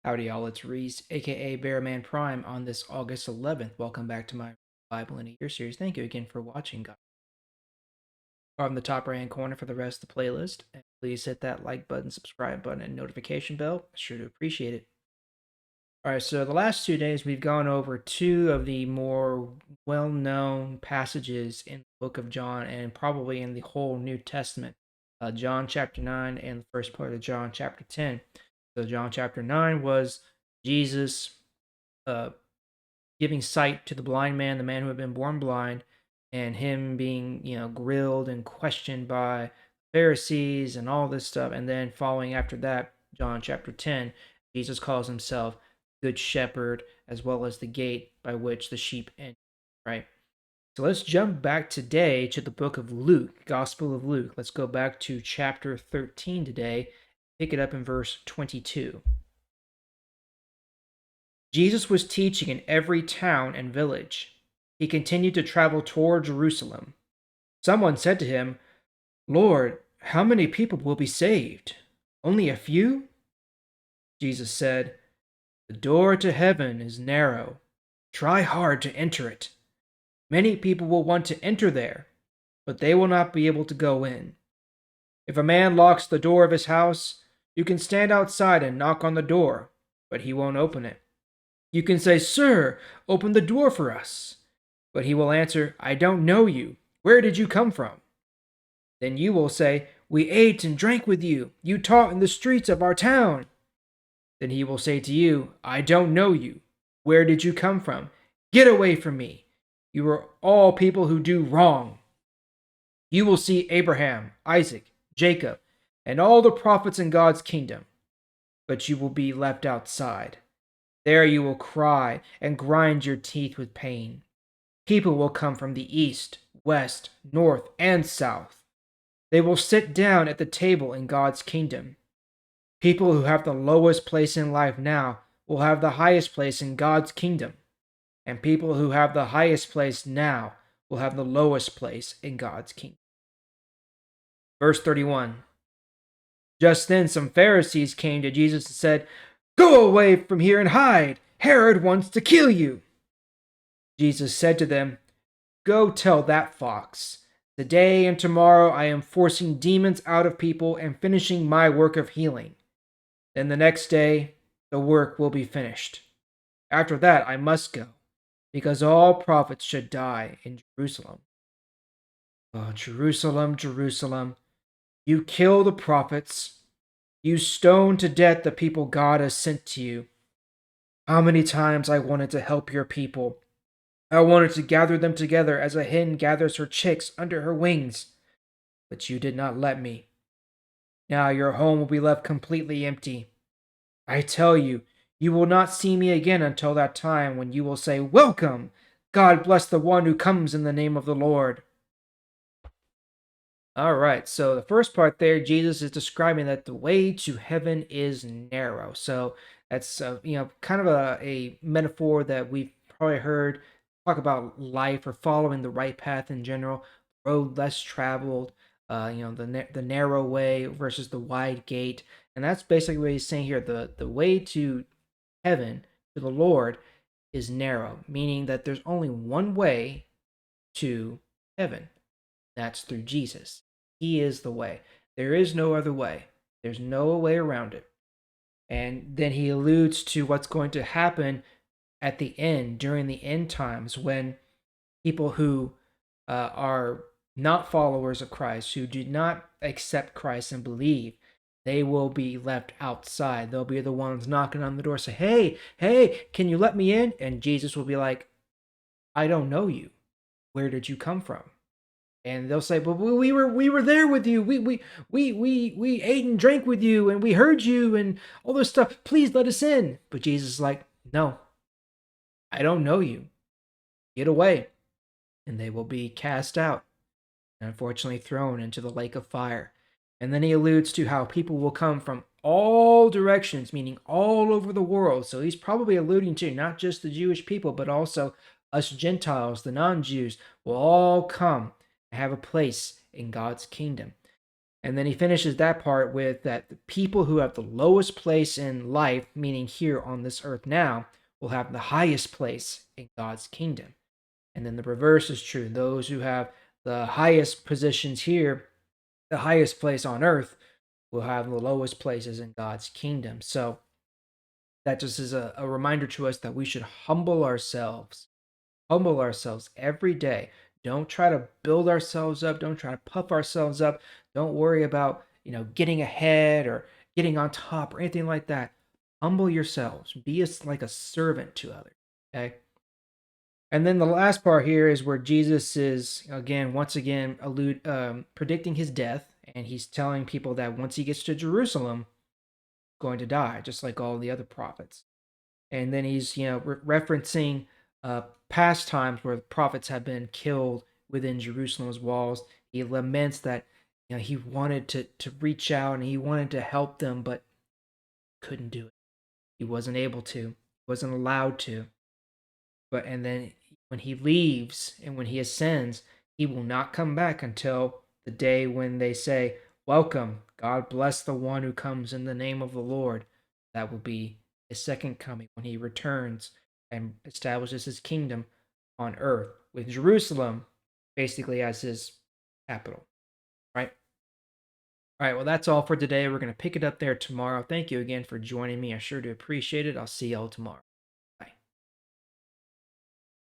Howdy, y'all. It's Reese, aka Bearman Prime, on this August 11th. Welcome back to my Bible in a Year series. Thank you again for watching, guys. On the top right hand corner for the rest of the playlist. And please hit that like button, subscribe button, and notification bell. Sure to appreciate it. All right, so the last 2 days we've gone over two of the more well known passages in the book of John and probably in the whole New Testament. John chapter 9 and the first part of John chapter 10. So, John chapter 9 was Jesus uh, giving sight to the blind man, the man who had been born blind, and him being, grilled and questioned by Pharisees and all this stuff. And then following after that, John chapter 10, Jesus calls himself Good Shepherd, as well as the gate by which the sheep enter, right? So let's jump back today to the book of Luke, Gospel of Luke. Let's go back to chapter 13 today, pick it up in verse 22. Jesus was teaching in every town and village. He continued to travel toward Jerusalem. Someone said to him, "Lord, how many people will be saved? Only a few?" Jesus said, "The door to heaven is narrow. Try hard to enter it. Many people will want to enter there, but they will not be able to go in. If a man locks the door of his house, you can stand outside and knock on the door, but he won't open it. You can say, 'Sir, open the door for us.' But he will answer, 'I don't know you. Where did you come from?' Then you will say, 'We ate and drank with you. You taught in the streets of our town.' Then he will say to you, 'I don't know you. Where did you come from? Get away from me. You are all people who do wrong.' You will see Abraham, Isaac, Jacob, and all the prophets in God's kingdom, but you will be left outside. There you will cry and grind your teeth with pain. People will come from the east, west, north, and south. They will sit down at the table in God's kingdom. People who have the lowest place in life now will have the highest place in God's kingdom. And people who have the highest place now will have the lowest place in God's kingdom." Verse 31. Just then some Pharisees came to Jesus and said, "Go away from here and hide. Herod wants to kill you." Jesus said to them, "Go tell that fox, today and tomorrow I am forcing demons out of people and finishing my work of healing. Then the next day, the work will be finished. After that, I must go, because all prophets should die in Jerusalem. Oh, Jerusalem, Jerusalem, you kill the prophets. You stone to death the people God has sent to you. How many times I wanted to help your people. I wanted to gather them together as a hen gathers her chicks under her wings, but you did not let me. Now your home will be left completely empty. I tell you, you will not see me again until that time when you will say, 'Welcome! God bless the one who comes in the name of the Lord.'" All right, so the first part there, Jesus is describing that the way to heaven is narrow. So that's kind of a metaphor that we've probably heard talk about life or following the right path in general, road less traveled, the narrow way versus the wide gate, and that's basically what he's saying here. The way to heaven, to the Lord, is narrow, meaning that there's only one way to heaven. That's through Jesus. He is the way. There is no other way. There's no way around it. And then he alludes to what's going to happen at the end, during the end times, when people who are not followers of Christ, who do not accept Christ and believe, they will be left outside. They'll be the ones knocking on the door, say, "Hey, hey, can you let me in?" And Jesus will be like, "I don't know you. Where did you come from?" And they'll say, "But we were there with you. We ate and drank with you, and we heard you, and all this stuff. Please let us in." But Jesus is like, "No, I don't know you. Get away." And they will be cast out, and unfortunately thrown into the lake of fire. And then he alludes to how people will come from all directions, meaning all over the world. So he's probably alluding to not just the Jewish people, but also us Gentiles, the non-Jews, will all come and have a place in God's kingdom. And then he finishes that part with that the people who have the lowest place in life, meaning here on this earth now, will have the highest place in God's kingdom. And then the reverse is true. Those who have the highest positions here, the highest place on earth, will have the lowest places in God's kingdom. So that just is a reminder to us that we should humble ourselves every day. Don't try to build ourselves up. Don't try to puff ourselves up. Don't worry about, getting ahead or getting on top or anything like that. Humble yourselves. Be like a servant to others. Okay. And then the last part here is where Jesus is once again, predicting his death, and he's telling people that once he gets to Jerusalem, he's going to die, just like all the other prophets. And then he's referencing past times where the prophets have been killed within Jerusalem's walls. He laments that he wanted to reach out and he wanted to help them, but couldn't do it. He wasn't able to. He wasn't allowed to. And then when he leaves and when he ascends, he will not come back until the day when they say, "Welcome, God bless the one who comes in the name of the Lord." That will be his second coming when he returns and establishes his kingdom on earth with Jerusalem basically as his capital, right? All right, well, that's all for today. We're going to pick it up there tomorrow. Thank you again for joining me. I sure do appreciate it. I'll see y'all tomorrow.